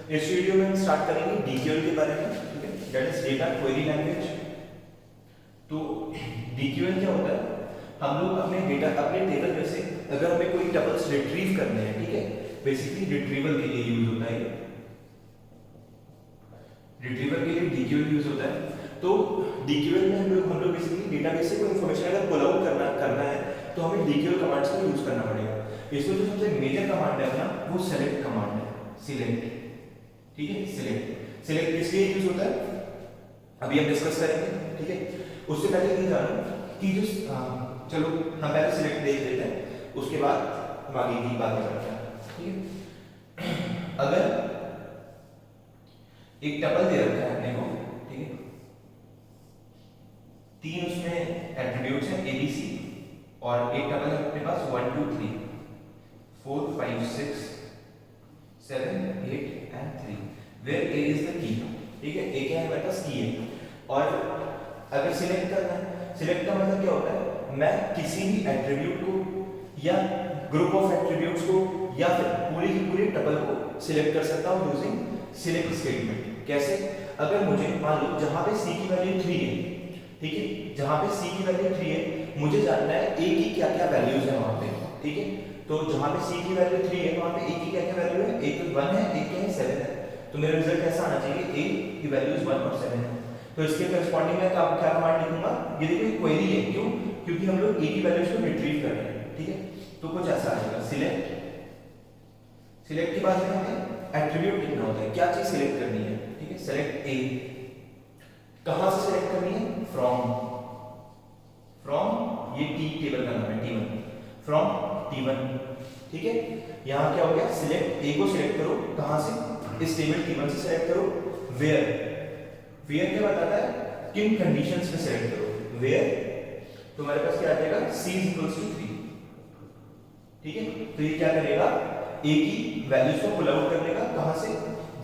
इस वीडियो में हम स्टार्ट करेंगे डीक्यूएल के बारे में, ठीक है, that is data query language. तो डीक्यूएल क्या होता है, हम लोग अपने डेटा अपने टेबल में से अगर हमें कोई टपल्स रिट्रीव करने हैं, ठीक है, बेसिकली रिट्रीवल के लिए यूज होता है, रिट्रीवल के लिए डीक्यूएल यूज होता है। तो डीक्यूएल में हम लोग बेसिकली डेटाबेस से कोई इंफॉर्मेशन अगर पुल आउट करना है तो हमें डीक्यूएल कमांड्स का यूज करना पड़ेगा। इसमें जो सबसे मेजर कमांड है अपना वो सेलेक्ट कमांड है, सिलेक्ट, ठीक है, सिलेक्ट। सिलेक्ट किस लिए यूज होता है अभी हम डिस्कस करेंगे, ठीक है। उससे पहले ये जानो कि जो चलो हम पहले सिलेक्ट देख लेते हैं, उसके बाद हम आगे की बातें करते हैं, ठीक है। अगर एक टपल दे रखा है अपने को, ठीक है, 3 उसमें एट्रीब्यूट्स हैं एबीसी, और एक टपल है अपने पास 1 2 3 4 5 6 7 8 and 3 where a is the key, ठीक है, a क्या है, मेरे पास की है। और अगर सिलेक्ट करना है, सिलेक्ट का मतलब क्या होता है, मैं किसी भी एट्रीब्यूट को या ग्रुप ऑफ एट्रीब्यूट्स को या फिर पूरी की पूरी टपल को सिलेक्ट कर सकता हूं यूजिंग सिलेक्ट स्टेटमेंट। कैसे, अगर मुझे मान लो जहां पे c की वैल्यू 3 है, ठीक है, जहां पे c की वैल्यू 3 है, मुझे जानना है a की क्या क्या वैल्यूज है वहां पे, ठीक है। तो जहां पे c की वैल्यू 3 है वहां पे a की क्या क्या वैल्यू है, एक 1 है, एक क्या है 7 है। तो मेरा रिजल्ट कैसा आना चाहिए, a की वैल्यूज 1 और 7 है। तो इसके करस्पॉन्डिंग में क्या कमांड लिखूंगा, ये देखो एक क्वेरी है, क्यों, क्योंकि हम लोग a की वैल्यूज को रिट्रीव कर रहे हैं, ठीक है। तो कुछ ऐसा आएगा, सिलेक्ट। सिलेक्ट के बाद हमें एट्रीब्यूट लिखना होता है, क्या चीज सिलेक्ट करनी है, ठीक है, सेलेक्ट a। कहां से सिलेक्ट करनी है, फ्रॉम, फ्रॉम ये टी टेबल का नाम है t1, फ्रॉम t1, ठीक है। यहां क्या हो गया, सिलेक्ट a को सिलेक्ट करो, कहां से, इस टेबल t1 से सिलेक्ट करो। वेयर, वेयर क्या बताता है, किन कंडीशंस में सिलेक्ट करो, वेयर, तो हमारे पास क्या आ जाएगा, c = 3, ठीक है। तो ये क्या करेगा, a की वैल्यूज को पुल आउट कर लेगा, कहां से,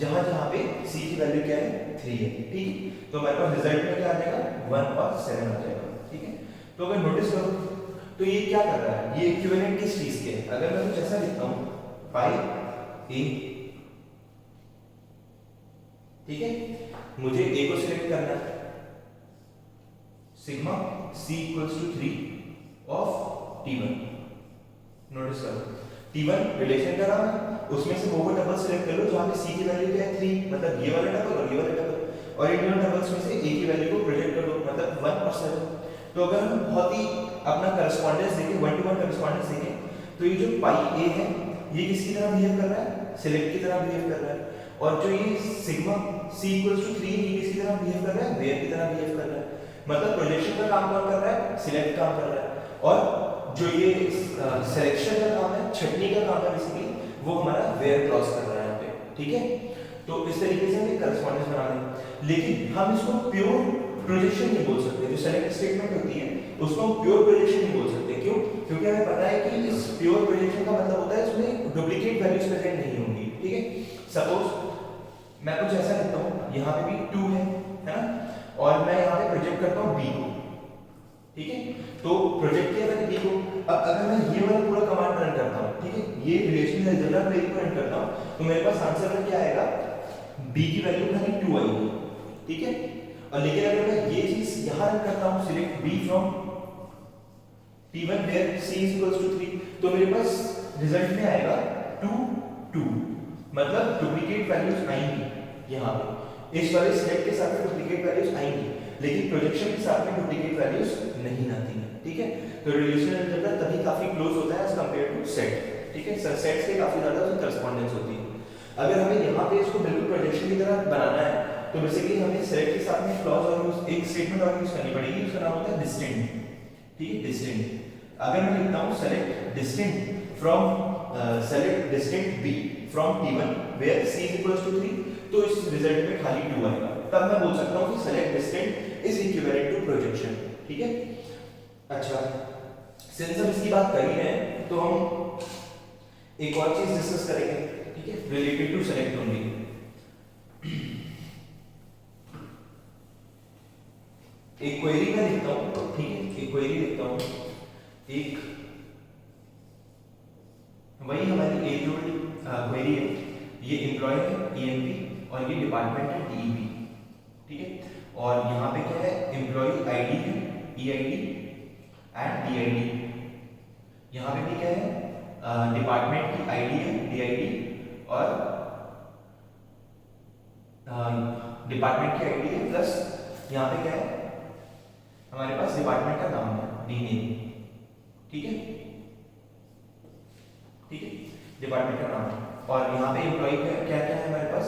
जहां जहां पे c की वैल्यू क्या है, 3 है, ठीक है। तो हमारे पास रिजल्ट में क्या आ जाएगा, 1 और 7 आ जाएगा, ठीक है। तो अगर नोटिस करो तो ये क्या कर रहा है, ये इक्विवेलेंट किस चीज के है, अगर मैं कुछ ऐसा लिखता हूं पाई a, ठीक है, मुझे a को सिलेक्ट करना है, sigma c = 3 of t1। Notice करो t1 रिलेशन का नाम है, उसमें से वो टपल सिलेक्ट कर लो जहां पे c की वैल्यू क्या है, 3, मतलब ये वाला टपल और ये वाला टपल, और इन दोनों टपल्स में से a की वैल्यू को प्रोजेक्ट कर दो, मतलब 1 और 7। तो अगर हम बहुत ही अपना करस्पॉन्डेंस देखें, 1 to 1 करस्पॉन्डेंस देखें, तो ये जो पाई a है ये किसकी तरह बिहेव कर रहा है, सिलेक्ट की तरह बिहेव कर रहा है, और जो ये सिग्मा c = 3 ये किसकी तरह बिहेव कर रहा है, वेयर की तरह बिहेव कर रहा है। मतलब प्रोजेक्शन का काम कौन कर रहा है, सिलेक्ट काम कर रहा है, और जो ये सिलेक्शन का काम है, छटनी का काम है बेसिकली, वो हमारा वेयर क्लॉज कर रहा है यहाँ पे, ठीक है। तो इस तरीके से हम करस्पॉन्डेंस बना दें, लेकिन हम इसको प्योर प्रोजेक्शन नहीं बोल सकते। जो सेलेक्ट स्टेटमेंट होती है उसको हम प्योर प्रोजेक्शन नहीं बोल सकते, क्यों, क्योंकि हमें पता है कि इस प्योर प्रोजेक्शन का मतलब होता है इसमें डुप्लीकेट वैल्यूज प्रेजेंट नहीं होंगी, ठीक है। सपोज मैं कुछ ऐसा लिखता हूँ, यहाँ पे भी 2 है ना, और मैं यहाँ पे प्रोजेक्ट करता हूँ b को, ठीक है। तो प्रोजेक्ट किया मैंने b को, अब अगर मैं ये वाला पूरा कमांड रन करता हूँ, ठीक है, ये रिलेशनल अलजेब्रा क्वेरी को रन करता हूँ, तो मेरे पास आंसर में क्या आएगा, b की वैल्यू खाली 2 आएगी, ठीक है। और लेकिन अगर मैं ये चीज यहां रन करता हूं, select b from t1 where c = 3, तो मेरे पास रिजल्ट में आएगा 2 2, मतलब डुप्लीकेट वैल्यूज आएंगी यहां पे, इस वाले सिलेक्ट के साथ में डुप्लीकेट वैल्यूज आएंगी, लेकिन प्रोजेक्शन के साथ में डुप्लीकेट वैल्यूज नहीं आती हैं, ठीक है। तो रिलेशनल अलजेब्रा तभी काफी क्लोज होता है एज कंपेयर टू सेट, ठीक है। सेट्स के काफी ज्यादा उसमें करस्पॉन्डेंस होती है। अगर हमें यहाँ पे इसको बिल्कुल प्रोजेक्शन की तरह बनाना है, तो बेसिकली हमें सेलेक्ट के साथ में क्लॉज और एक स्टेटमेंट और यूज करनी पड़ेगी, उसका नाम होता है डिस्टिंक्ट, ठीक है, डिस्टिंक्ट। अगर मैं लिखता हूं select distinct from select distinct b from t1 where c = 3, तो इस रिजल्ट में खाली 2 आएगा, तब मैं बोल सकता हूं कि select distinct is equivalent to projection, ठीक है। अच्छा, सिंस हम इसकी बात कर ही रहे हैं तो हम एक और चीज डिस्कस करेंगे, ठीक है, रिलेटेड टू सेलेक्ट ओनली। एक क्वेरी मैं लिखता हूं, ठीक है, एक क्वेरी लिखता हूं, एक वही हमारी एज ओल्ड क्वेरी है, ये एम्प्लॉय है EMP और ये डिपार्टमेंट है DEP, ठीक है। और यहाँ पे क्या है, एम्प्लॉय ID है EID एंड DID। यहाँ पे भी क्या है, डिपार्टमेंट की ID है DID और डिपार्टमेंट की ID है प्लस यहाँ पे क्या है, हमारे पास डिपार्टमेंट का नाम है DNAME, ठीक है, ठीक है, डिपार्टमेंट का नाम है। और यहाँ पे एम्प्लॉय क्या क्या है हमारे पास,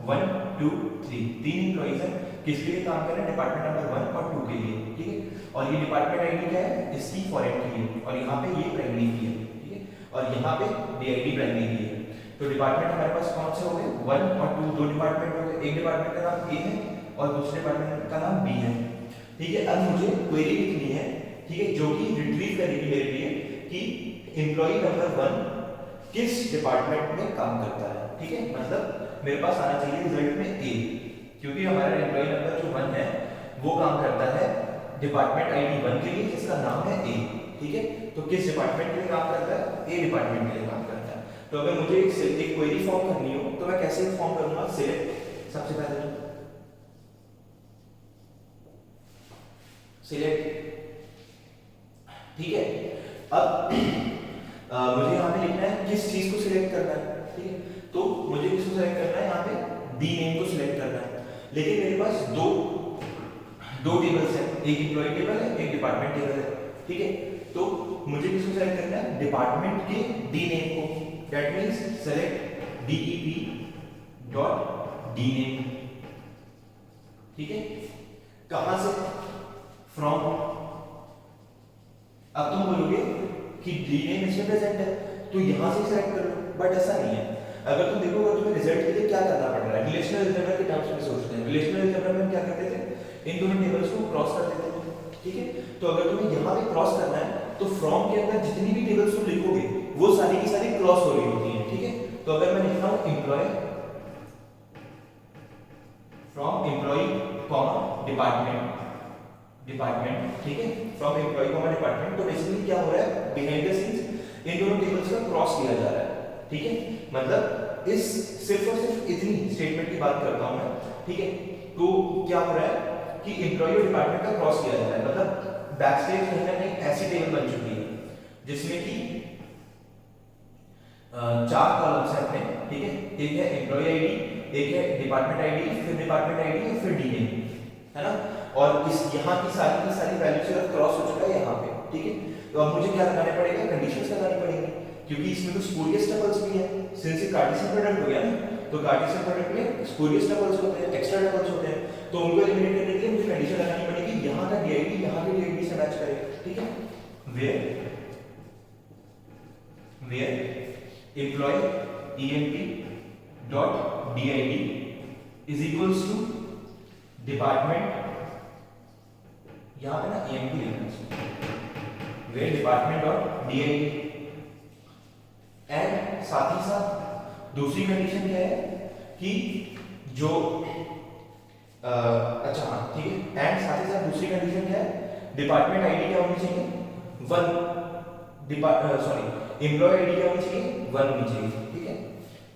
1 2 3 तीन एम्प्लॉइज हैं, किसके लिए काम कर रहे हैं, डिपार्टमेंट नंबर 1 और 2 के लिए, ठीक है। और ये डिपार्टमेंट आईडी क्या है, इसकी फॉरेन की है और यहाँ पे ये प्राइमरी की है, ठीक है। और यहाँ पे DID प्राइमरी की है। तो डिपार्टमेंट हमारे पास कौन से हो गए, 1 और 2, दो डिपार्टमेंट हो गए। एक डिपार्टमेंट का नाम A है और दूसरे डिपार्टमेंट का नाम B है, ठीक है। अब मुझे क्वेरी लिखनी है, ठीक है, जो कि रिट्रीव करेगी मेरे लिए कि एम्प्लॉय नंबर 1 किस डिपार्टमेंट में काम करता है, ठीक है। मतलब मेरे पास आना चाहिए रिजल्ट में A, क्योंकि हमारा एम्प्लॉय नंबर जो 1 है वो काम करता है डिपार्टमेंट ID 1 के लिए जिसका नाम है A, ठीक है। तो किस डिपार्टमेंट के लिए काम करता है, A डिपार्टमेंट के लिए काम करता है। तो अगर मुझे एक क्वेरी फॉर्म करनी हो तो मैं कैसे फॉर्म करूंगा, सिलेक्ट, सबसे पहले सिलेक्ट, ठीक है। अब मुझे यहाँ पे लिखना है किस चीज को सिलेक्ट करना है, ठीक है। तो मुझे किसको सिलेक्ट करना है, यहाँ पे DNAME को सिलेक्ट करना है। लेकिन मेरे पास दो टेबल्स हैं, एक एम्प्लॉय टेबल है, एक डिपार्टमेंट टेबल है, ठीक है। तो मुझे किसको सिलेक्ट करना है, डिपार्टमेंट के DNAME को। That means select DEP dot DNAME, ठीक है। कहां से, फ्रॉम। अब तुम बोलोगे कि DNAME इसमें प्रेजेंट है तो यहां से सिलेक्ट कर लो, बट ऐसा नहीं है। अगर तुम देखोगे तुम्हें रिजल्ट के लिए क्या करना पड़ रहा है, रिलेशनल अलजेब्रा के टर्म्स में सोचते हैं। रिलेशनल अलजेब्रा में क्या करते थे, इन दोनों टेबल्स को क्रॉस कर देते थे, ठीक है। तो अगर तुम्हें यहां पे क्रॉस करना है तो फ्रॉम के अंदर जितनी भी टेबल्स तुम लिखोगे वो सारी की सारी क्रॉस हो रही होती हैं, ठीक है। तो अगर मैं लिखता हूं एम्प्लॉय फ्रॉम एम्प्लॉय डिपार्टमेंट, ठीक है, फ्रॉम एम्प्लॉय डिपार्टमेंट, तो बेसिकली क्या हो रहा है, बिहाइंड द सीन्स इन दोनों टेबल्स का क्रॉस किया जा रहा है, ठीक है। मतलब इस सिर्फ और सिर्फ इतनी स्टेटमेंट की बात करता हूं मैं, ठीक है। तो क्या हो रहा है कि एम्प्लॉय और डिपार्टमेंट का क्रॉस किया जा रहा है, मतलब बैकस्टेज कहीं ना कहीं ऐसी टेबल बन चुकी है जिसमें कि 4 कॉलम्स हैं अपने, ठीक है। एक है एम्प्लॉय आईडी, एक है डिपार्टमेंट आईडी, फिर डिपार्टमेंट आईडी और फिर DNAME, है ना। और इस यहाँ की सारी वैल्यू से क्रॉस हो चुका है यहाँ पे, ठीक है। तो अब मुझे क्या लगाना पड़ेगा, कंडीशंस लगानी पड़ेंगी, क्योंकि इसमें तो स्पूरियस टपल्स भी है। सिंस ये कार्टेशियन प्रोडक्ट हो गया ना, तो कार्टेशियन प्रोडक्ट में स्पूरियस टपल्स होते हैं, एक्स्ट्रा टपल्स होते हैं, तो उनको एलिमिनेट करने के लिए मुझे कंडीशन लगानी पड़ेगी यहाँ का DID यहाँ के DID से मैच करे, ठीक है। Where employ EMP dot DID is equals to department, यहाँ पे ना EMP लिखना है, where department dot DID, and साथ ही साथ दूसरी कंडीशन क्या है कि जो अच्छा हाँ ठीक है, एंड साथ ही साथ दूसरी कंडीशन क्या है, डिपार्टमेंट आईडी क्या होनी चाहिए, 1, सॉरी एम्प्लॉय आईडी क्या होनी चाहिए, 1 होनी चाहिए, ठीक है।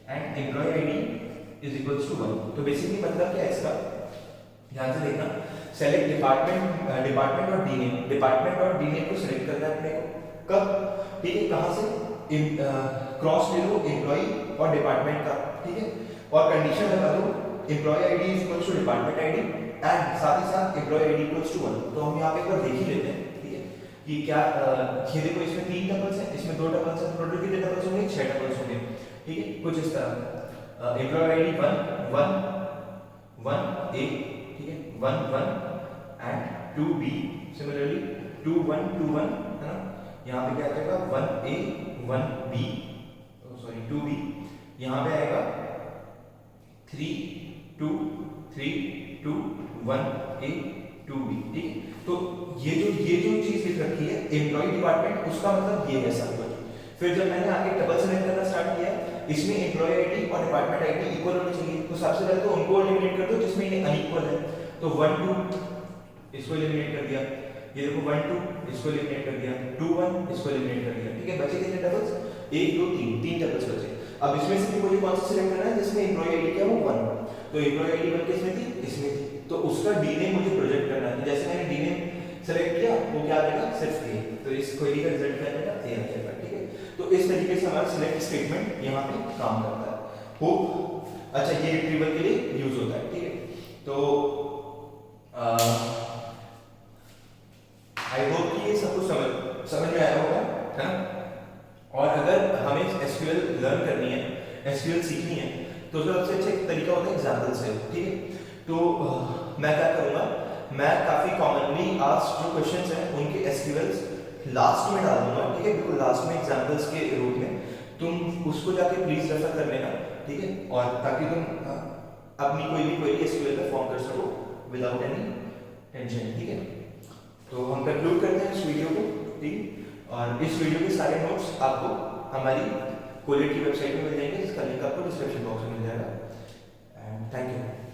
And employ ID is equals to 1। तो बेसिकली मतलब क्या है इसका, ध्यान से देखना, सेलेक्ट डिपार्टमेंट और DNAME, डिपार्टमेंट और DNAME को सिलेक्ट करना है अपने को, कब, ठीक है, कहां से, क्रॉस ले लो एम्प्लॉय और डिपार्टमेंट का, ठीक है। और कंडीशन लगा दो employ ID is equals to department ID and साथ ही साथ एम्प्लॉय आईडी इक्वल्स टू 1। तो हम यहाँ पे एक बार देख ही लेते हैं, ठीक है, कि क्या ये देखो इसमें 3 टपल्स हैं, इसमें 2 टपल्स हैं, टोटल कितने टपल्स होंगे, 6 टपल्स होंगे, ठीक है। कुछ इस तरह एम्प्लॉय आईडी 1 1 1 A, ठीक है, 1 1 एंड 2B, सिमिलरली 2 1 2 1, है ना। यहाँ पे क्या आएगा 1A 1B, सॉरी 2B, यहाँ पे आएगा 3 2 3 2 1A 2B, ठीक है। तो ये जो चीज लिख रखी है एम्प्लॉय डिपार्टमेंट, उसका मतलब ये है सब कुछ। फिर जब मैंने आगे डबल सेलेक्ट करना स्टार्ट किया, इसमें एम्प्लॉय आईडी और डिपार्टमेंट आईडी इक्वल होनी चाहिए, तो सबसे पहले तो उनको एलिमिनेट कर दो जिसमें ये अनइक्वल है। तो 1 2 इसको एलिमिनेट कर दिया, ये देखो 1 2 इसको एलिमिनेट कर दिया, 2 1 इसको एलिमिनेट कर दिया, ठीक है। बचे कितने डबल्स, 1 2 3 3 डबल्स बचे। अब इसमें से भी मुझे कौन सा सिलेक्ट करना है जिसमें एम्प्लॉय आईडी क्या हो 1, तो एम्प्लॉय आईडी 1 किसमें थी, इसमें थी, तो उसका डीनेम मुझे प्रोजेक्ट करना है। जैसे मैंने डीनेम सेलेक्ट किया वो क्या देगा, सिर्फ ए, तो इस क्वेरी का रिजल्ट क्या देगा, ए आ जाएगा। ठीक है, तो इस तरीके से हमारा सिलेक्ट स्टेटमेंट यहाँ पे काम करता है। होप अच्छा ये रिट्रीवल के लिए यूज होता है। ठीक है, तो आई होप कि ये सब कुछ समझ में आया होगा, है ना। और अगर हमें एसक्यूएल लर्न करनी है, एसक्यूएल सीखनी है, तो उसका सबसे अच्छा तरीका होता है एग्जाम्पल से। ठीक है, तो मैं क्या करूंगा, मैं काफी कॉमनली आस्क्ड जो क्वेश्चंस हैं उनके एसक्यूएल्स लास्ट में डाल दूंगा। ठीक है, बिल्कुल लास्ट में एग्जाम्पल्स के रूप में, तुम उसको जाके प्लीज रेफर कर लेना। ठीक है, और ताकि तुम अपनी कोई भी क्वेरी एसक्यूएल में फॉर्म कर सको विदाउट एनी टेंशन। ठीक है, तो हम कंक्लूड करते हैं इस वीडियो को। ठीक, और इस वीडियो के सारे नोट्स आपको हमारी कोलेट की वेबसाइट में मिल जाएंगे, जिसका लिंक आपको डिस्क्रिप्शन बॉक्स में मिल जाएगा। And thank you.